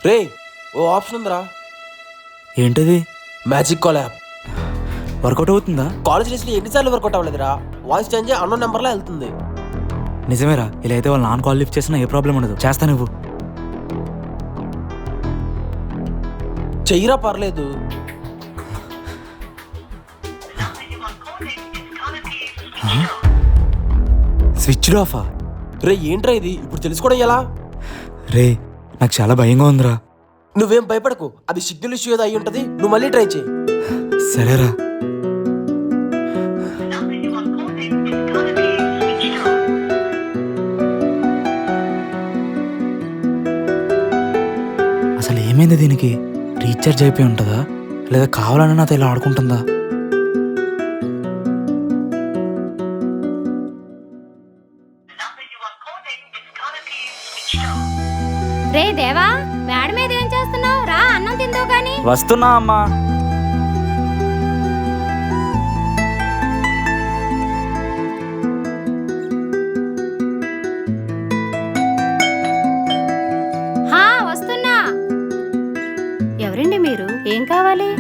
రే ఓ option ఉందిరా, ఏంటది? Magic call app. Work out అవుతుందా? కాలేజ్ డేస్లో ఎన్నిసార్లు వర్కౌట్ అవ్వలేదురా. వాయిస్ చేంజ్ అన్నోన్ నెంబర్లో వెళ్తుంది. నిజమేరా, ఇలా అయితే వాళ్ళు నాన్ కాల్ లిఫ్ట్ చేసినా ఏ ప్రాబ్లం ఉండదు. చేస్తా నువ్వు. చెయ్యిరా, పర్లేదు. స్విచ్ ఆఫా? రే ఏంట్రా ఇది, ఇప్పుడు తెలుసుకోవడం ఎలా? రే నాకు చాలా భయంగా ఉందిరా. నువ్వేం భయపడకు, అది సిగ్నల్ ఇష్యూ ఏదో అయి ఉంటది. నువ్వు మళ్ళీ ట్రై చేయి. సరేరా. అసలు ఏమైంది దీనికి? రీఛార్జ్ అయిపోయి ఉంటుందా, లేదా కావాలని నాతో ఇలా ఆడుకుంటుందా? రే దేవా, మేడ మీద ఏం చేస్తున్నావు? రా అన్నం తిందో గాని. వస్తున్నా అమ్మా. వస్తున్నా. ఎవరండి మీరు? ఏం కావాలి?